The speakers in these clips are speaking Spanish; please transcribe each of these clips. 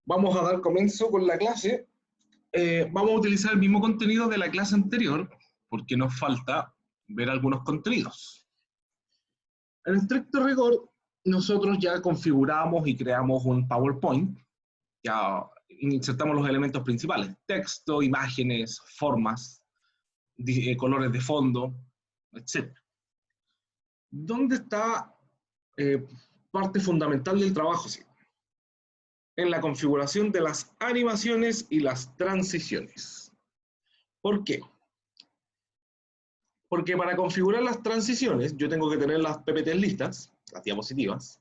Vamos a dar comienzo con la clase. Vamos a utilizar el mismo contenido de la clase anterior, porque nos falta ver algunos contenidos. En estricto rigor, nosotros ya configuramos y creamos un PowerPoint. Ya insertamos los elementos principales: texto, imágenes, formas, colores de fondo, etc. ¿Dónde está parte fundamental del trabajo? Sí, en la configuración de las animaciones y las transiciones. ¿Por qué? Porque para configurar las transiciones yo tengo que tener las PPTs listas, las diapositivas,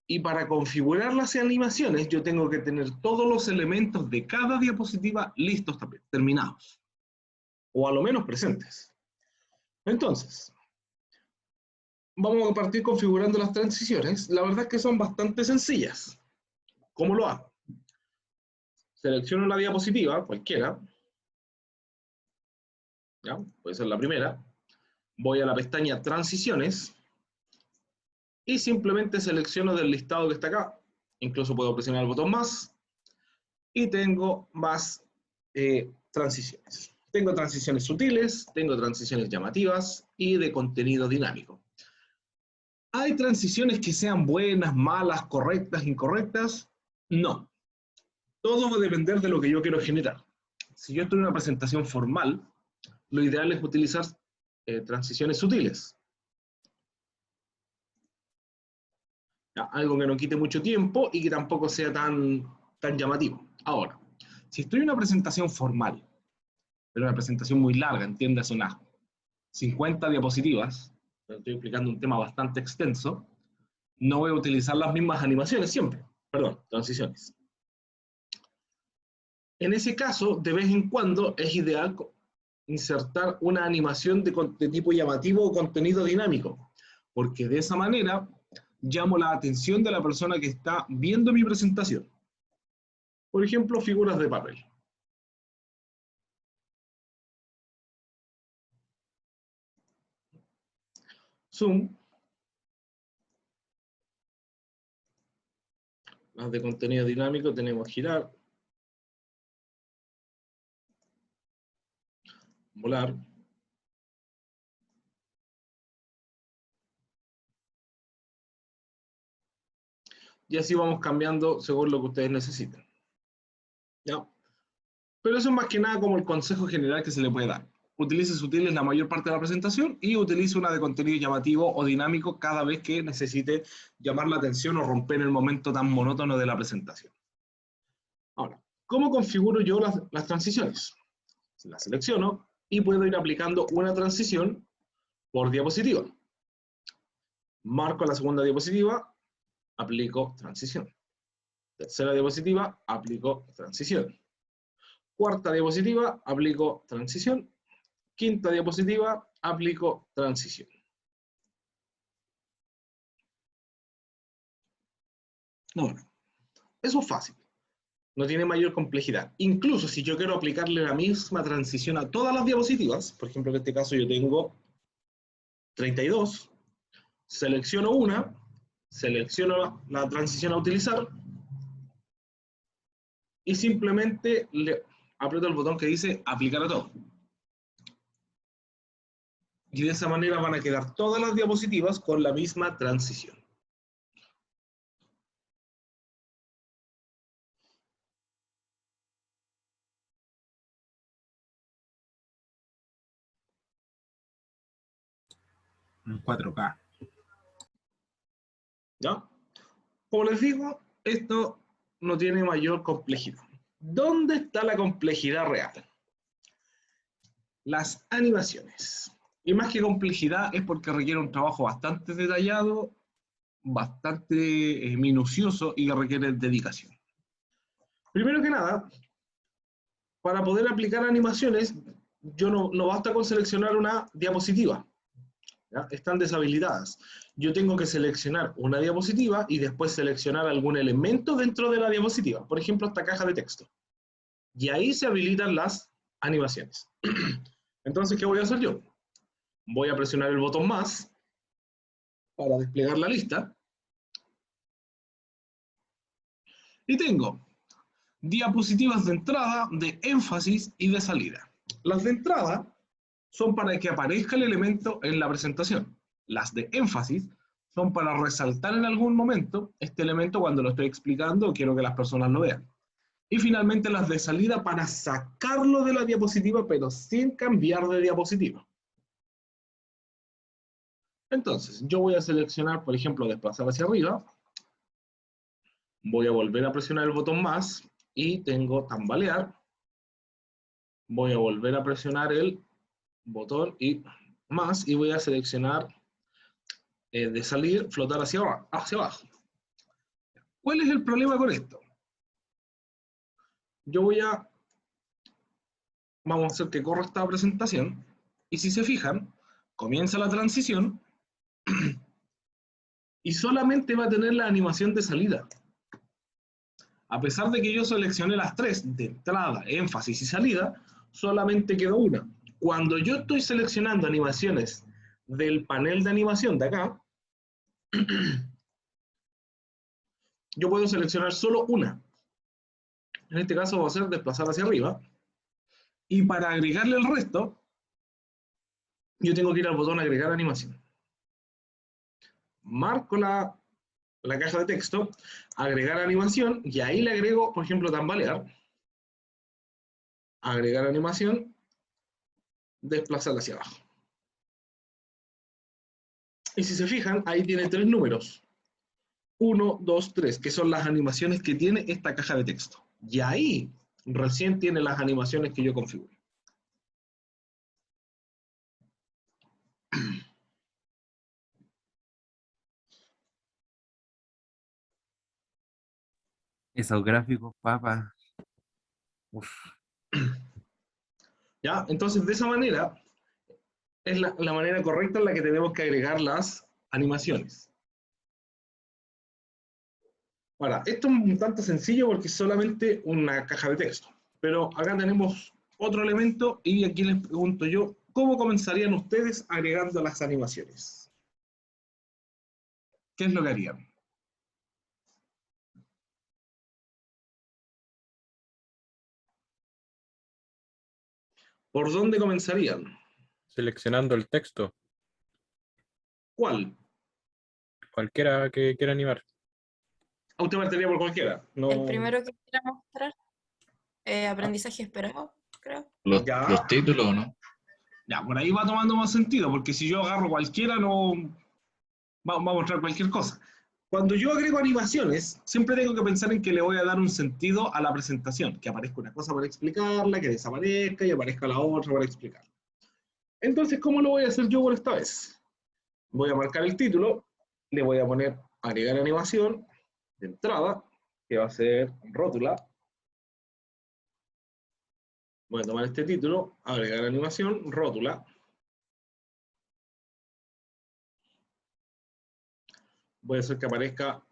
y para configurar las animaciones yo tengo que tener todos los elementos de cada diapositiva listos también, terminados, o a lo menos presentes. Entonces, vamos a partir configurando las transiciones. La verdad es que son bastante sencillas. ¿Cómo lo hago? Selecciono la diapositiva, cualquiera, ¿ya? Puede ser la primera. Voy a la pestaña Transiciones y simplemente selecciono del listado que está acá. Incluso puedo presionar el botón más y tengo más transiciones. Tengo transiciones sutiles, tengo transiciones llamativas y de contenido dinámico. ¿Hay transiciones que sean buenas, malas, correctas, incorrectas? No. Todo va a depender de lo que yo quiero generar. Si yo estoy en una presentación formal, lo ideal es utilizar transiciones sutiles. Algo que no quite mucho tiempo y que tampoco sea tan llamativo. Ahora, si estoy en una presentación formal, pero una presentación muy larga, entiendas, unas 50 diapositivas, estoy explicando un tema bastante extenso, no voy a utilizar las mismas animaciones siempre, perdón, transiciones. En ese caso, de vez en cuando es ideal insertar una animación de tipo llamativo o contenido dinámico, porque de esa manera llamo la atención de la persona que está viendo mi presentación. Por ejemplo, figuras de papel. Zoom. Las de contenido dinámico tenemos girar, volar. Y así vamos cambiando según lo que ustedes necesiten. ¿Ya? Pero eso es más que nada como el consejo general que se le puede dar. Utilice sutiles la mayor parte de la presentación y utilice una de contenido llamativo o dinámico cada vez que necesite llamar la atención o romper el momento tan monótono de la presentación. Ahora, ¿cómo configuro yo las transiciones? Las selecciono y puedo ir aplicando una transición por diapositiva. Marco la segunda diapositiva, aplico transición. Tercera diapositiva, aplico transición. Cuarta diapositiva, aplico transición. Quinta diapositiva, aplico transición. Bueno, eso es fácil. No tiene mayor complejidad. Incluso si yo quiero aplicarle la misma transición a todas las diapositivas, por ejemplo, en este caso yo tengo 32, selecciono una, selecciono la transición a utilizar y simplemente le aprieto el botón que dice aplicar a todo. Y de esa manera van a quedar todas las diapositivas con la misma transición. En 4K. ¿Ya? Como les digo, esto no tiene mayor complejidad. ¿Dónde está la complejidad real? Las animaciones. Y más que complejidad es porque requiere un trabajo bastante detallado, bastante minucioso y que requiere dedicación. Primero que nada, para poder aplicar animaciones, no basta con seleccionar una diapositiva. ¿Ya? Están deshabilitadas. Yo tengo que seleccionar una diapositiva y después seleccionar algún elemento dentro de la diapositiva. Por ejemplo, esta caja de texto. Y ahí se habilitan las animaciones. Entonces, ¿qué voy a hacer yo? Voy a presionar el botón más para desplegar la lista. Y tengo diapositivas de entrada, de énfasis y de salida. Las de entrada son para que aparezca el elemento en la presentación. Las de énfasis son para resaltar en algún momento este elemento cuando lo estoy explicando o quiero que las personas lo vean. Y finalmente las de salida para sacarlo de la diapositiva, pero sin cambiar de diapositiva. Entonces, yo voy a seleccionar, por ejemplo, desplazar hacia arriba. Voy a volver a presionar el botón más y tengo tambalear. Voy a volver a presionar el botón y más y voy a seleccionar de salir, flotar hacia abajo. ¿Cuál es el problema con esto? Yo vamos a hacer que corra esta presentación y si se fijan, comienza la transición y solamente va a tener la animación de salida. A pesar de que yo seleccioné las tres, de entrada, énfasis y salida, solamente quedó una. Cuando yo estoy seleccionando animaciones del panel de animación de acá, yo puedo seleccionar solo una. En este caso va a ser desplazar hacia arriba. Y para agregarle el resto, yo tengo que ir al botón agregar animación. Marco la caja de texto, agregar animación, y ahí le agrego, por ejemplo, tambalear. Agregar animación, desplazar hacia abajo. Y si se fijan, ahí tiene tres números. 1, 2, 3, que son las animaciones que tiene esta caja de texto. Y ahí recién tiene las animaciones que yo configuro. Esos gráficos, papá. Uf. ¿Ya? Entonces, de esa manera, es la manera correcta en la que tenemos que agregar las animaciones. Ahora, esto es un tanto sencillo porque es solamente una caja de texto. Pero acá tenemos otro elemento y aquí les pregunto yo, ¿cómo comenzarían ustedes agregando las animaciones? ¿Qué es lo que harían? ¿Por dónde comenzarían? Seleccionando el texto, ¿Cuál? cualquiera que quiera animar. A usted partiría por cualquiera. No... El primero que quiera mostrar, aprendizaje esperado, creo. Los Ya. títulos, ¿no? Ya, por ahí va tomando más sentido, porque si yo agarro cualquiera, no va a mostrar cualquier cosa. Cuando yo agrego animaciones, siempre tengo que pensar en que le voy a dar un sentido a la presentación, que aparezca una cosa para explicarla, que desaparezca y aparezca la otra para explicar. Entonces, ¿cómo lo voy a hacer yo por esta vez? Voy a marcar el título, le voy a poner agregar animación de entrada, que va a ser rótula. Voy a tomar este título, agregar animación, rótula. Voy a hacer que aparezca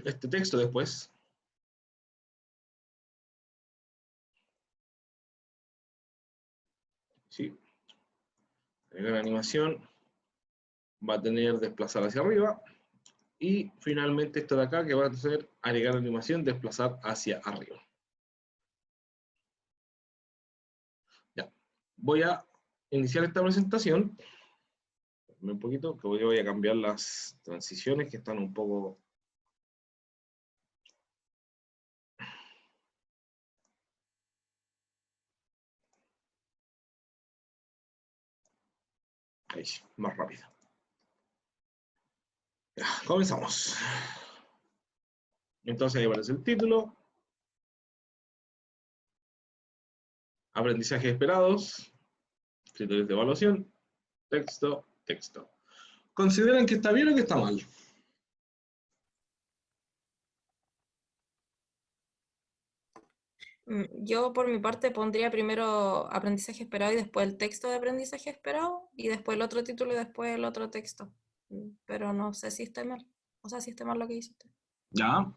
este texto después. Sí. Agregar animación. Va a tener desplazar hacia arriba. Y finalmente esto de acá que va a ser agregar animación, desplazar hacia arriba. Ya. Voy a iniciar esta presentación. Un poquito, que voy a cambiar las transiciones que están un poco... Ahí, más rápido. Ya, comenzamos. Entonces ahí aparece el título. Aprendizajes esperados. Criterios de evaluación. Texto, texto. ¿Consideran que está bien o que está mal? Yo por mi parte pondría primero aprendizaje esperado y después el texto de aprendizaje esperado y después el otro título y después el otro texto. Pero no sé si está mal. O sea, si está mal lo que hizo usted. ¿Ya?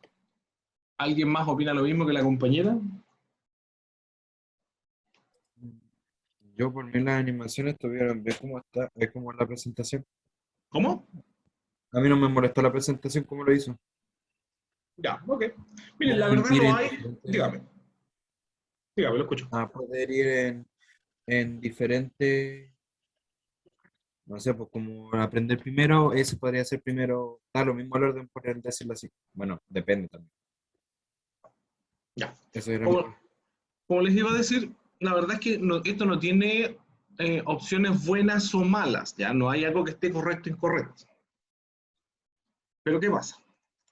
¿Alguien más opina lo mismo que la compañera? Yo por mí las animaciones tuvieron, ¿ves cómo está? ¿Ves cómo es la presentación? ¿Cómo? A mí no me molestó la presentación como lo hizo. Ya, ok. Miren, la Poder verdad ir no en hay... diferentes- Dígame, lo escucho. poder ir en diferentes, no sé, pues como aprender primero, ese podría ser primero, da lo mismo el orden, por decirlo así. Bueno, depende también. Ya. Eso era Como, como les iba a decir, la verdad es que esto no tiene opciones buenas o malas, ¿ya? No hay algo que esté correcto o incorrecto. Pero ¿qué pasa?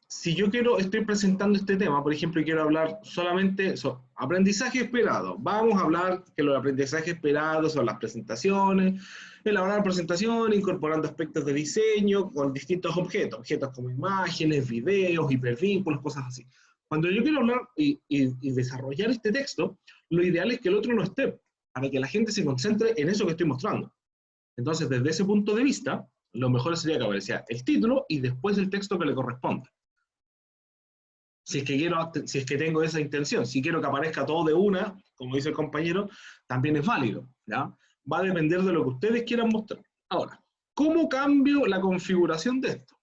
Si yo estoy presentando este tema, por ejemplo, y quiero hablar solamente sobre aprendizaje esperado, vamos a hablar que los aprendizajes esperados son las presentaciones, elaborar presentaciones, incorporando aspectos de diseño con distintos objetos como imágenes, videos, hipervínculos, cosas así. Cuando yo quiero hablar y desarrollar este texto, lo ideal es que el otro no esté, para que la gente se concentre en eso que estoy mostrando. Entonces, desde ese punto de vista, lo mejor sería que apareciera el título y después el texto que le corresponde. Si es que tengo esa intención, si quiero que aparezca todo de una, como dice el compañero, también es válido, ¿ya? Va a depender de lo que ustedes quieran mostrar. Ahora, ¿cómo cambio la configuración de esto?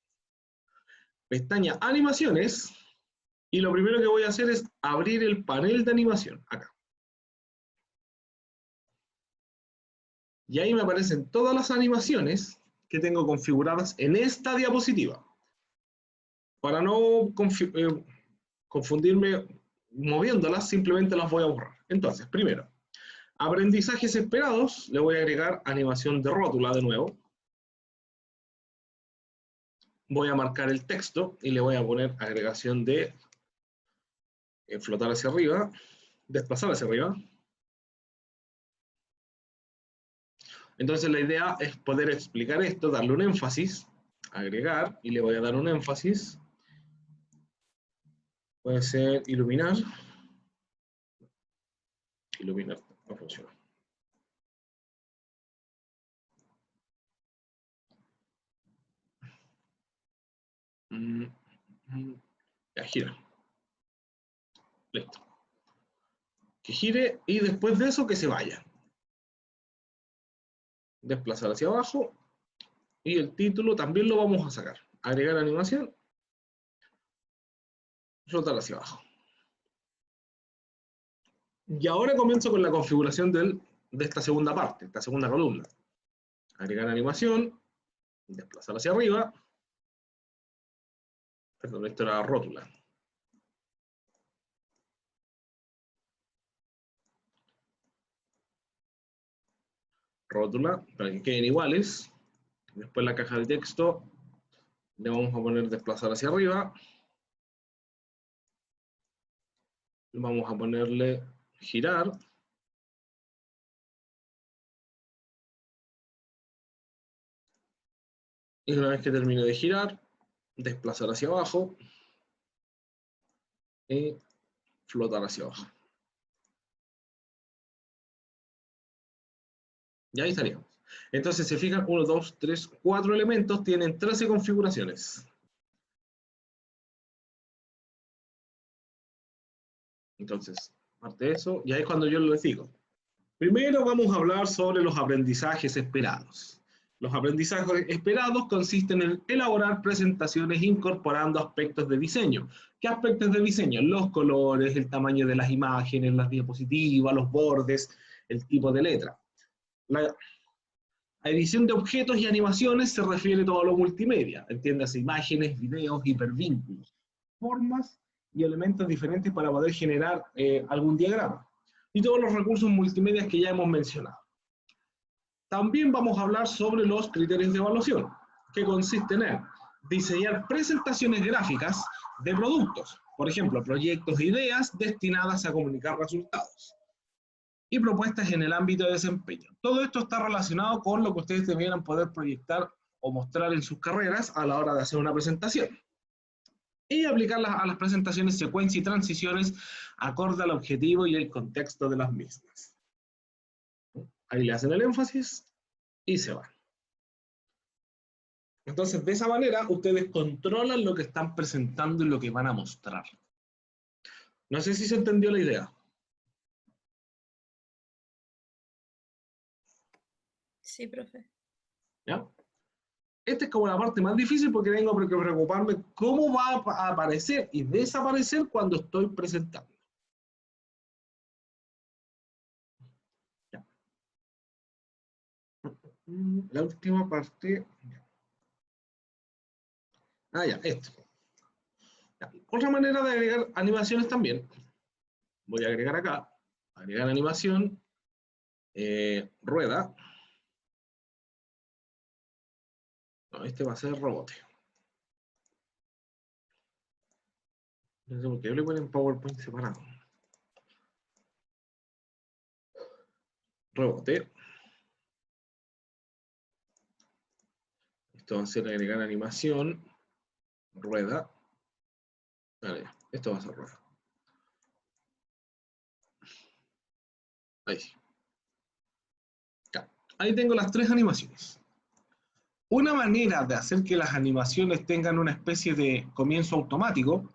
Pestaña Animaciones, y lo primero que voy a hacer es abrir el panel de animación, acá. Y ahí me aparecen todas las animaciones que tengo configuradas en esta diapositiva. Para no confundirme moviéndolas, simplemente las voy a borrar. Entonces, primero, aprendizajes esperados, le voy a agregar animación de rótula de nuevo. Voy a marcar el texto y le voy a poner agregación de flotar hacia arriba, desplazar hacia arriba. Entonces la idea es poder explicar esto, darle un énfasis, agregar, y le voy a dar un énfasis. Puede ser iluminar. Iluminar no funciona. Ya gira. Listo. Que gire y después de eso que se vaya. Desplazar hacia abajo y el título también lo vamos a sacar. Agregar animación, flotar hacia abajo. Y ahora comienzo con la configuración de esta segunda parte, esta segunda columna. Agregar animación, desplazar hacia arriba. Perdón, esto era rótula. Rótula, para que queden iguales. Después la caja de texto, le vamos a poner desplazar hacia arriba. Vamos a ponerle girar. Y una vez que termine de girar, desplazar hacia abajo y flotar hacia abajo. Y ahí estaríamos. Entonces, se fijan, 1, 2, 3, 4 elementos, tienen 13 configuraciones. Entonces, aparte de eso, y ahí es cuando yo les digo. Primero vamos a hablar sobre los aprendizajes esperados. Los aprendizajes esperados consisten en elaborar presentaciones incorporando aspectos de diseño. ¿Qué aspectos de diseño? Los colores, el tamaño de las imágenes, las diapositivas, los bordes, el tipo de letra. La edición de objetos y animaciones se refiere a todo lo multimedia, entiéndase imágenes, videos, hipervínculos, formas y elementos diferentes para poder generar algún diagrama. Y todos los recursos multimedia que ya hemos mencionado. También vamos a hablar sobre los criterios de evaluación, que consisten en diseñar presentaciones gráficas de productos, por ejemplo, proyectos e ideas destinadas a comunicar resultados, y propuestas en el ámbito de desempeño. Todo esto está relacionado con lo que ustedes debieran poder proyectar o mostrar en sus carreras a la hora de hacer una presentación. Y aplicar a las presentaciones secuencias y transiciones acorde al objetivo y el contexto de las mismas. Ahí le hacen el énfasis y se van. Entonces, de esa manera, ustedes controlan lo que están presentando y lo que van a mostrar. No sé si se entendió la idea. Sí, profe. ¿Ya? Esta es como la parte más difícil porque tengo que preocuparme cómo va a aparecer y desaparecer cuando estoy presentando. Ya. La última parte. Ah, ya, esto. Ya. Otra manera de agregar animaciones también. Voy a agregar acá. Agregar animación. Rueda. No, este va a ser rebote. No sé por qué yo le ponen PowerPoint separado. Rebote. Esto va a ser agregar animación. Rueda. Vale, esto va a ser rueda. Ahí sí. Ya. Ahí tengo las tres animaciones. Una manera de hacer que las animaciones tengan una especie de comienzo automático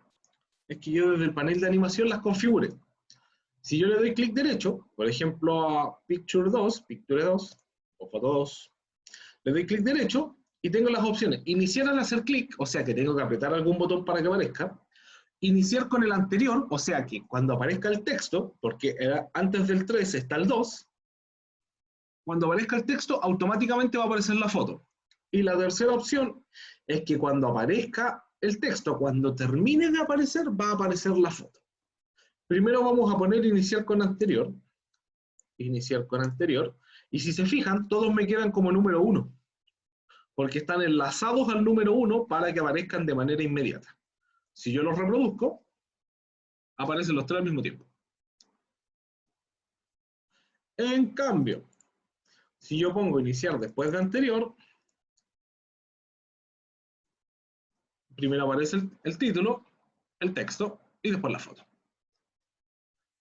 es que yo desde el panel de animación las configure. Si yo le doy clic derecho, por ejemplo a Picture 2 o Foto 2, le doy clic derecho y tengo las opciones. Iniciar al hacer clic, o sea que tengo que apretar algún botón para que aparezca. Iniciar con el anterior, o sea que cuando aparezca el texto, porque antes del 3 está el 2, cuando aparezca el texto automáticamente va a aparecer la foto. Y la tercera opción es que cuando aparezca el texto, cuando termine de aparecer, va a aparecer la foto. Primero vamos a poner iniciar con anterior. Iniciar con anterior. Y si se fijan, todos me quedan como número 1. Porque están enlazados al número 1 para que aparezcan de manera inmediata. Si yo los reproduzco, aparecen los tres al mismo tiempo. En cambio, si yo pongo iniciar después de anterior, primero aparece el título, el texto y después la foto.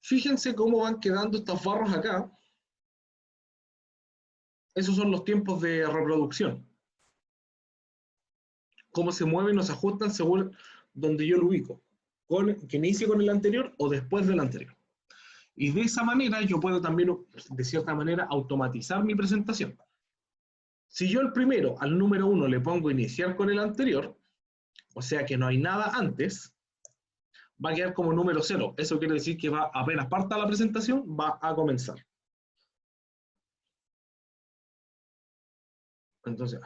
Fíjense cómo van quedando estos barros acá. Esos son los tiempos de reproducción. Cómo se mueven o se ajustan según donde yo lo ubico. Que inicie con el anterior o después del anterior. Y de esa manera yo puedo también, de cierta manera, automatizar mi presentación. Si yo al primero, al número 1, le pongo iniciar con el anterior, o sea que no hay nada antes, va a quedar como número 0. Eso quiere decir que apenas parta la presentación, va a comenzar. Entonces,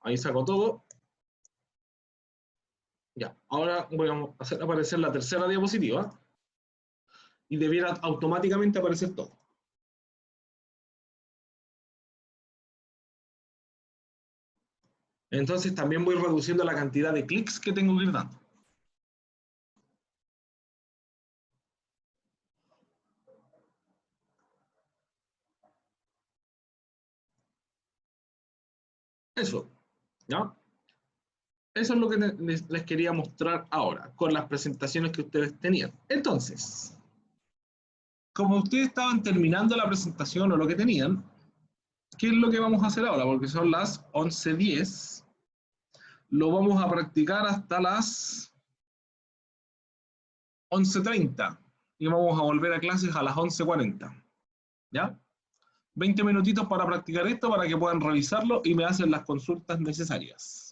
ahí saco todo. Ya, ahora voy a hacer aparecer la tercera diapositiva y debiera automáticamente aparecer todo. Entonces también voy reduciendo la cantidad de clics que tengo que ir dando. Eso, ¿ya? Eso es lo que les quería mostrar ahora, con las presentaciones que ustedes tenían. Entonces, como ustedes estaban terminando la presentación o lo que tenían, ¿qué es lo que vamos a hacer ahora? Porque son las 11:10. Lo vamos a practicar hasta las 11:30 y vamos a volver a clases a las 11:40. ¿Ya? 20 minutitos para practicar esto, para que puedan revisarlo y me hacen las consultas necesarias.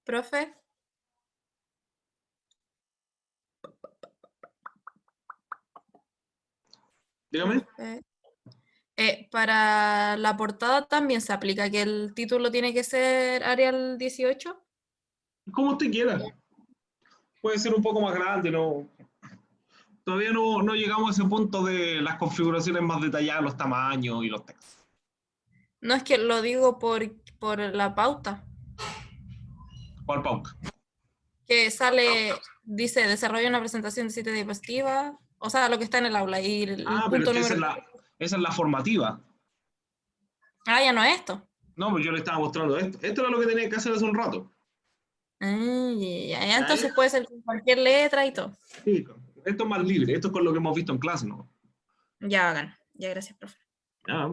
Profe, Dígame. profe. Para la portada también se aplica que el título tiene que ser Arial 18. Como usted quiera. Puede ser un poco más grande, no. Todavía no llegamos a ese punto de las configuraciones más detalladas, los tamaños y los textos. No es que lo digo por la pauta, ¿Cuál pauta? que sale, dice, desarrolla una presentación de 7 diapositivas, o sea, lo que está en el aula, y el Pero es punto que número... esa es la formativa. Ah, ya no es esto. No, pues yo le estaba mostrando esto. Esto era lo que tenía que hacer hace un rato. Ah, ya, Ya, entonces puede ser con cualquier letra y todo. sí, esto es más libre. Esto es con lo que hemos visto en clase, ¿no? Ya, hagan. Ya, gracias, profe. Ya.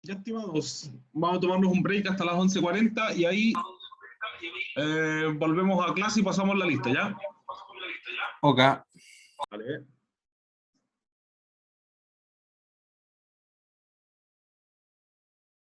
Ya, estimados, vamos a tomarnos un break hasta las 11:40 y ahí volvemos a clase y pasamos la lista, ¿ya? Ok. Vale.